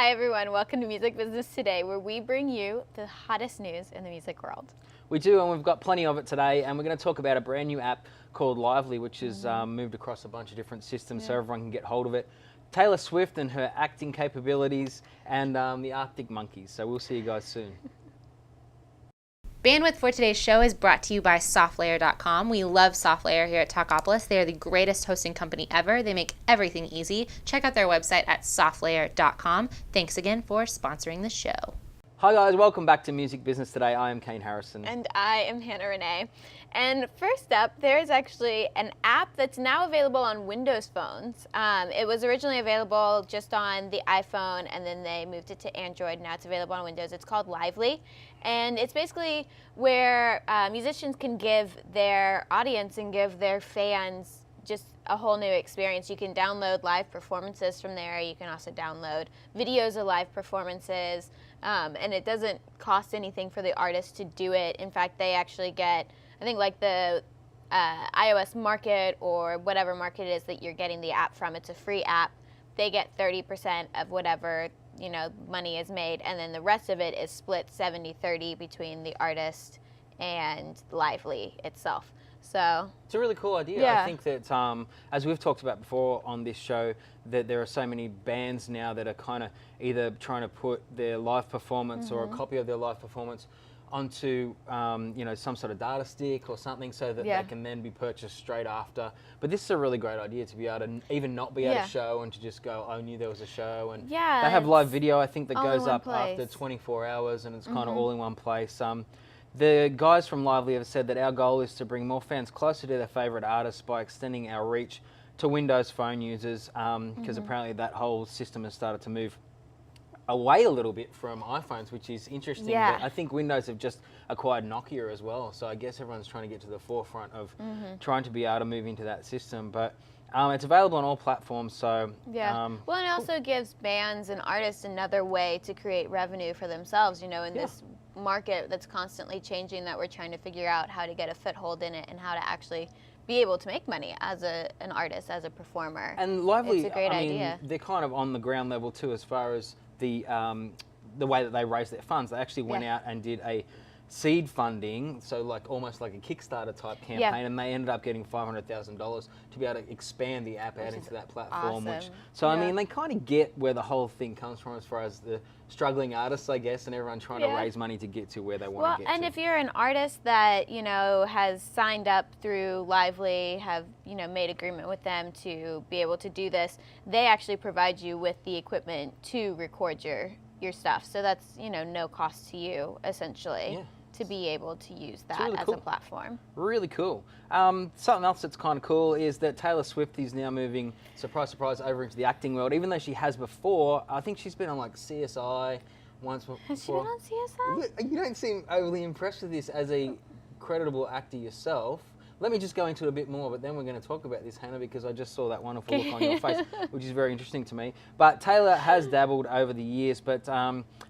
Hi everyone, welcome to Music Business Today, where we bring you the hottest news in the music world. We do, and we've got plenty of it today, and we're going to talk about a brand new app called Lively, which is moved across a bunch of different systems so everyone can get hold of it. Taylor Swift and her acting capabilities, and the Arctic Monkeys. So we'll see you guys soon. Bandwidth for today's show is brought to you by SoftLayer.com. We love SoftLayer here at Talkapolis. They are the greatest hosting company ever. They make everything easy. Check out their website at SoftLayer.com. Thanks again for sponsoring the show. Hi guys, welcome back to Music Business Today. I am Kane Harrison. And I am Hannah Renee. And first up, there is actually an app that's now available on Windows phones. It was originally available just on the iPhone, and then they moved it to Android. Now it's available on Windows. It's called Lively. And it's basically where musicians can give their audience and give their fans just a whole new experience. You can download live performances from there. You can also download videos of live performances. And it doesn't cost anything for the artist to do it. In fact, they actually get, I think, like the iOS market or whatever market it is that you're getting the app from. It's a free app. They get 30% of whatever, money is made, and then the rest of it is split 70-30 between the artist and Lively itself. So it's a really cool idea. Yeah. I think that, as we've talked about before on this show, that there are so many bands now that are kind of either trying to put their live performance or a copy of their live performance onto, some sort of data stick or something so that they can then be purchased straight after. But this is a really great idea to be able to even not be at a show and to just go, I knew there was a show. And they have live video, I think, that goes up after 24 hours and it's kind of all in one place. The guys from Lively have said that our goal is to bring more fans closer to their favourite artists by extending our reach to Windows phone users, because apparently that whole system has started to move away a little bit from iPhones, which is interesting. Yeah. But I think Windows have just acquired Nokia as well, so I guess everyone's trying to get to the forefront of trying to be able to move into that system. But it's available on all platforms, so well, and it also gives bands and artists another way to create revenue for themselves, in this market that's constantly changing, that we're trying to figure out how to get a foothold in it and how to actually be able to make money as an artist, as a performer. And Lively, it's a great idea. They're kind of on the ground level too, as far as the way that they raise their funds. They actually went out and did a seed funding, so almost like a Kickstarter type campaign, and they ended up getting $500,000 to be able to expand the app out into that platform. Awesome. I mean, they kind of get where the whole thing comes from as far as the struggling artists, I guess, and everyone trying to raise money to get to where they want to get to. And if you're an artist that, has signed up through Lively, have, made agreement with them to be able to do this, they actually provide you with the equipment to record your stuff. So that's, no cost to you, essentially. To be able to use that really as a platform. Really cool. Something else that's kind of cool is that Taylor Swift is now moving, surprise, surprise, over into the acting world, even though she has before. I think she's been on CSI once before. Has she been on CSI? You don't seem overly impressed with this as a creditable actor yourself. Let me just go into it a bit more, but then we're going to talk about this, Hannah, because I just saw that wonderful look on your face, which is very interesting to me. But Taylor has dabbled over the years, but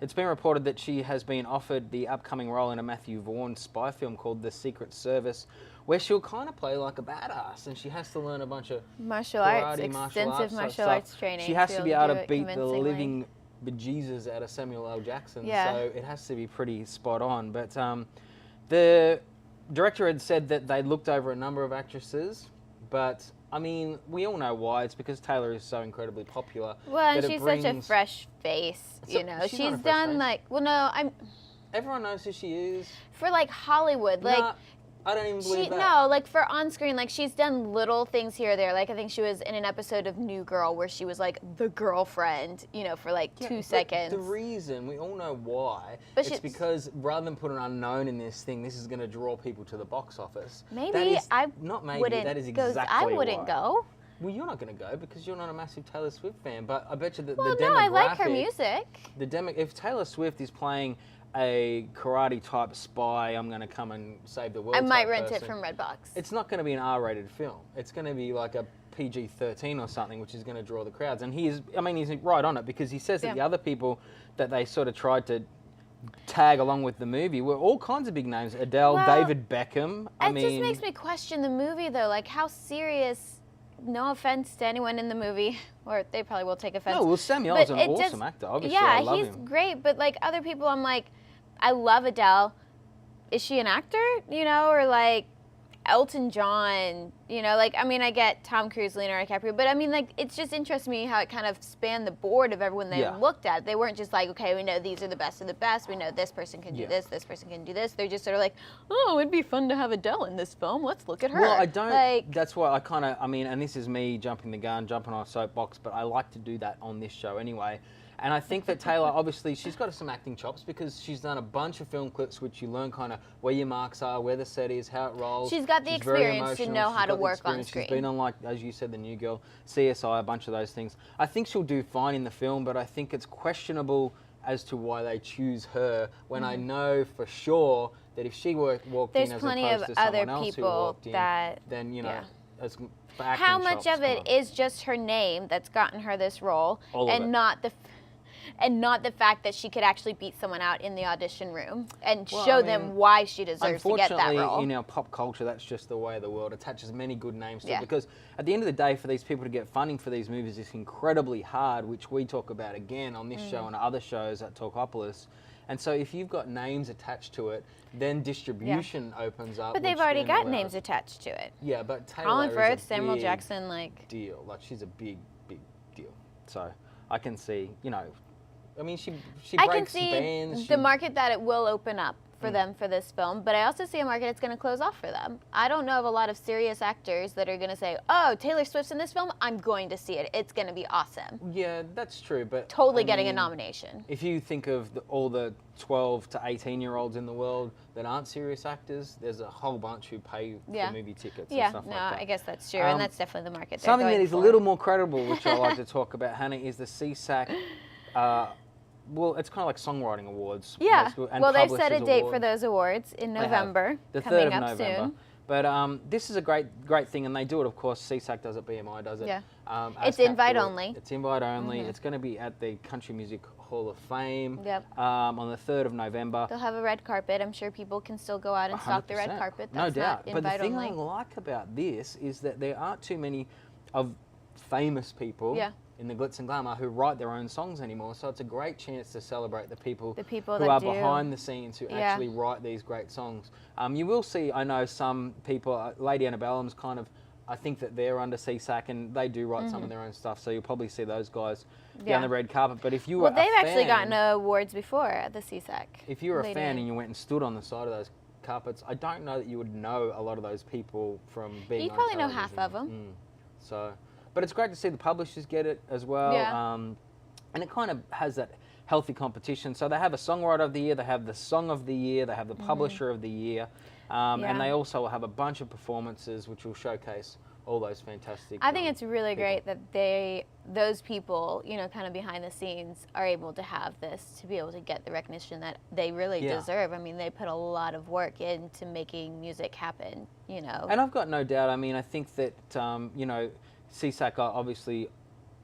it's been reported that she has been offered the upcoming role in a Matthew Vaughn spy film called The Secret Service, where she'll kind of play like a badass, and she has to learn a bunch of martial arts training. She has to be able to beat the living bejesus out of Samuel L. Jackson, so it has to be pretty spot on. But the director had said that they looked over a number of actresses, but I mean, we all know why. It's because Taylor is so incredibly popular. Well, and she's such a fresh face, She's done everyone knows who she is. For Hollywood, I don't even believe that. No, for on screen, she's done little things here or there. I think she was in an episode of New Girl where she was the girlfriend, for 2 seconds. The reason, we all know why. But it's because rather than put an unknown in this thing, this is going to draw people to the box office. Maybe that is exactly I wouldn't go. Well, you're not going to go because you're not a massive Taylor Swift fan. But I bet you that the demographic. No, I like her music. If Taylor Swift is playing a karate type spy, I'm going to come and save the world. I might rent it from Redbox. It's not going to be an R-rated film. It's going to be like a PG-13 or something, which is going to draw the crowds. And he's right on it, because he says that the other people that they sort of tried to tag along with the movie were all kinds of big names. Adele, David Beckham. It just makes me question the movie, though. How serious no offense to anyone in the movie, or they probably will take offense. No, well, Samuel's but an awesome actor. Obviously, yeah, I love he's him. great. But like other people, I'm like, I love Adele. Is she an actor? You know, or like Elton John, you know, like, I mean, I get Tom Cruise, Leonardo DiCaprio, but I mean, like, it's just interests me how it kind of spanned the board of everyone they looked at. They weren't just like, okay, we know these are the best of the best. We know this person can do this person can do this. They're just sort of like, oh, it'd be fun to have Adele in this film. Let's look at her. Well, I don't, like, that's why I kind of, I mean, and this is me jumping the gun, jumping on a soapbox, but I like to do that on this show anyway. And I think that Taylor, obviously, she's got some acting chops because she's done a bunch of film clips which you learn kind of where your marks are, where the set is, how it rolls. She's got the experience to know how to work on screen. She's been on, like, as you said, The New Girl, CSI, a bunch of those things. I think she'll do fine in the film, but I think it's questionable as to why they choose her when I know for sure that if she walked in as opposed to someone else who walked in, then, you know, as for acting how much chops, of it is just her name that's gotten her this role, and not the fact that she could actually beat someone out in the audition room and show them why she deserves to get that role. Unfortunately, in our pop culture, that's just the way of the world. It attaches many good names to it because at the end of the day, for these people to get funding for these movies is incredibly hard, which we talk about again on this show and other shows at Talkapolis. And so if you've got names attached to it, then distribution opens up. But they've already got names attached to it. Yeah, but Taylor Colin is Firth, a Samuel big Jackson, like deal. Like, she's a big, big deal. So I can see, you know, I mean, she I breaks can see bands. the market that it will open up for them for this film, but I also see a market that's going to close off for them. I don't know of a lot of serious actors that are going to say, oh, Taylor Swift's in this film, I'm going to see it. It's going to be awesome. Yeah, that's true, but totally getting a nomination. If you think of all the 12 to 18-year-olds in the world that aren't serious actors, there's a whole bunch who pay for movie tickets and stuff like that. I guess that's true, and that's definitely the market they're Something going that is for. a little more credible, which I like to talk about, Hannah, is the SESAC. Well, it's kind of like songwriting awards. Yeah. And well, they've set a publishers date awards. for those awards in November. The coming 3rd of up November. soon. But this is a great thing, and they do it, of course. SESAC does it, BMI does it. Yeah. ASCAP It's invite do it. only. It's invite only. It's going to be at the Country Music Hall of Fame on the 3rd of November. They'll have a red carpet. I'm sure people can still go out and stalk the red 100%. carpet. No That's doubt. not But the invite thing only. I like about this is that there aren't too many of famous people in the glitz and glamour who write their own songs anymore. So it's a great chance to celebrate the people who that are do. behind the scenes, who actually write these great songs. You will see, I know some people, Lady Antebellum's kind of, I think that they're under SESAC and they do write some of their own stuff. So you'll probably see those guys down the red carpet. But if you were they've actually gotten awards before at the SESAC. If you were a fan and you went and stood on the side of those carpets, I don't know that you would know a lot of those people from being You'd on probably know television. half of them. So, but it's great to see the publishers get it as well. Yeah. And it kind of has that healthy competition. So they have a songwriter of the year, they have the song of the year, they have the publisher of the year, and they also have a bunch of performances which will showcase all those fantastic. I think it's really great that those people, you know, kind of behind the scenes, are able to have this, to be able to get the recognition that they really deserve. I mean, they put a lot of work into making music happen, you know. And I've got no doubt. I mean, I think that you know, SESAC are obviously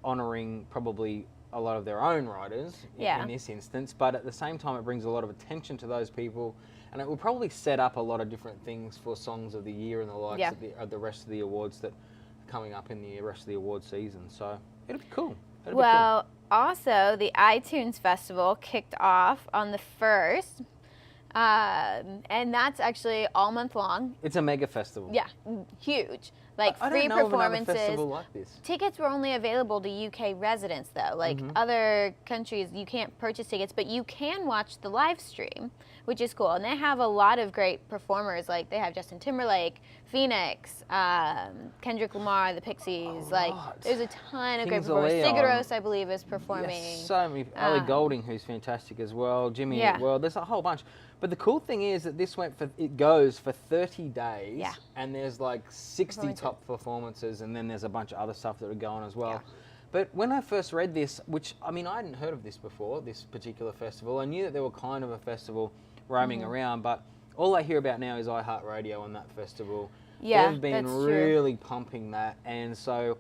honouring probably a lot of their own writers in this instance, but at the same time it brings a lot of attention to those people, and it will probably set up a lot of different things for songs of the year and the likes of the rest of the awards that are coming up in the rest of the award season. So it'll be cool. Also the iTunes Festival kicked off on the 1st. And that's actually all month long. It's a mega festival. Yeah, huge. Like I free don't know performances. Of another festival like this. Tickets were only available to UK residents, though. Like other countries, you can't purchase tickets, but you can watch the live stream, which is cool. And they have a lot of great performers. Like they have Justin Timberlake, Phoenix, Kendrick Lamar, the Pixies. Like there's a ton of great performers. Sigur Rós, I believe, is performing. Yes, so many. Ellie Goulding, who's fantastic as well. Jimmy Eat World. There's a whole bunch. But the cool thing is that it goes for 30 days, and there's like 60 top performances, and then there's a bunch of other stuff that are going as well. Yeah. But when I first read this, which, I mean, I hadn't heard of this before, this particular festival. I knew that there were kind of a festival roaming around, but all I hear about now is iHeartRadio on that festival. Yeah, they've been really pumping that, and so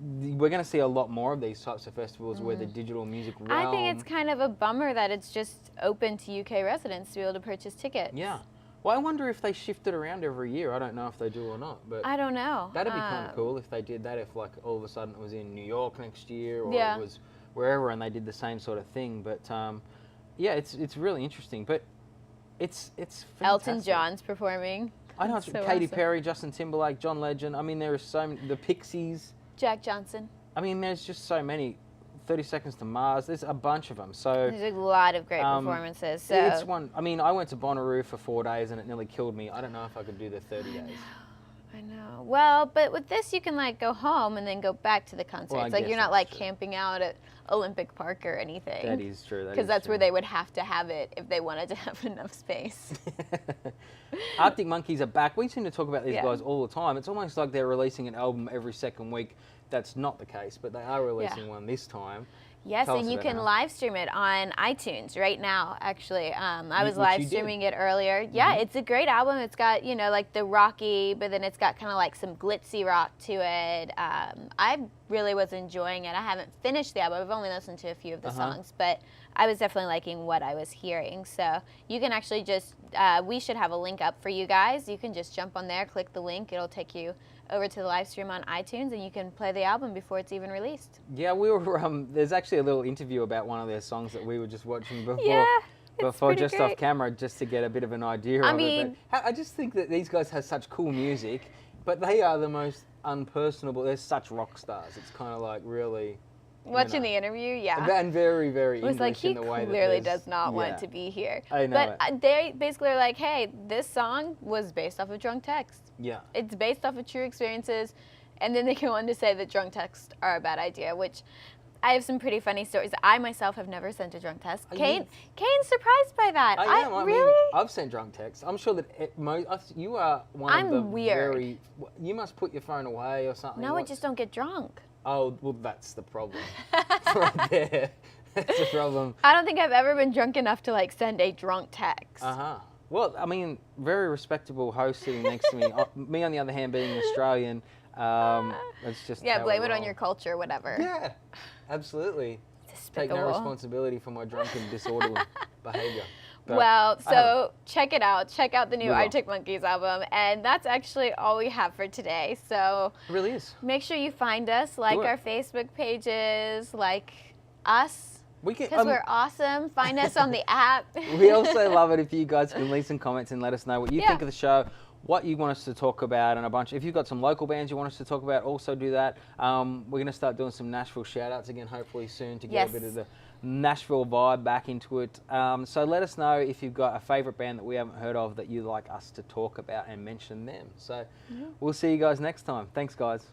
we're going to see a lot more of these types of festivals where the digital music realm. I think it's kind of a bummer that it's just open to UK residents to be able to purchase tickets. Yeah. Well, I wonder if they shift it around every year. I don't know if they do or not, but I don't know. that'd be kind of cool if they did that. If like all of a sudden it was in New York next year, or Yeah. it was wherever, and they did the same sort of thing. But yeah, it's really interesting. But it's fantastic. Elton John's performing. I know it's So Katy awesome. Perry, Justin Timberlake, John Legend. I mean, there are so many. The Pixies. Jack Johnson. I mean, there's just so many. 30 Seconds to Mars. There's a bunch of them. So There's a lot of great performances. So it's one. I mean, I went to Bonnaroo for 4 days and it nearly killed me. I don't know if I could do the 30 days. I know. Well, but with this, you can like go home and then go back to the concerts. Well, I like guess you're not that's like true. camping out at Olympic Park or anything. That is true. Because that's where they would have to have it if they wanted to have enough space. Arctic Monkeys are back. We seem to talk about these Yeah. guys all the time. It's almost like they're releasing an album every second week. That's not the case, but they are releasing one this time. Yes, Tell and us you about can how. live stream it on iTunes right now, actually. I was which live you did. streaming it earlier. Yeah, it's a great album. It's got, you know, like the rocky, but then it's got kind of like some glitzy rock to it. I really was enjoying it. I haven't finished the album. I've only listened to a few of the songs, but I was definitely liking what I was hearing. So you can actually just, we should have a link up for you guys. You can just jump on there, click the link. It'll take you over to the live stream on iTunes, and you can play the album before it's even released. Yeah, we were. There's actually a little interview about one of their songs that we were just watching before. Yeah, it's Before pretty just great. off camera, just to get a bit of an idea of mean- it. But I just think that these guys have such cool music, but they are the most unpersonable. They're such rock stars. It's kind of like really. Watching know. the interview, yeah. And very, very It was English like, he in the way clearly that there's- does not yeah. want to be here. I know But it. they basically are like, hey, this song was based off of drunk text. Yeah. It's based off of true experiences. And then they go on to say that drunk texts are a bad idea, which I have some pretty funny stories. I myself have never sent a drunk text. Oh, Kane's surprised by that. I am. I really? mean, I've sent drunk texts. I'm sure that you are one I'm of the weird. very. You must put your phone away or something. No, I What- just don't get drunk. Oh, well, that's the problem. Right there. That's the problem. I don't think I've ever been drunk enough to like send a drunk text. Well, I mean, very respectable host sitting next to me. Me, on the other hand, being Australian, it's just. Yeah, how blame we it on roll. your culture, whatever. Yeah, absolutely. Take no Despicable. responsibility for my drunken disorderly behaviour. But Well, I haven't. so check it out. Check out the new We will. Arctic Monkeys album. And that's actually all we have for today. So It really is. make sure you find us, like Do it. our Facebook pages, like us, We can. because we're awesome. Find us on the app. We also love it if you guys can leave some comments and let us know what you Yeah. think of the show, what you want us to talk about, and a bunch. If you've got some local bands you want us to talk about, also do that. We're going to start doing some Nashville shout-outs again, hopefully soon, to get Yes. a bit of the Nashville vibe back into it. So let us know if you've got a favourite band that we haven't heard of that you'd like us to talk about and mention them. So we'll see you guys next time. Thanks, guys.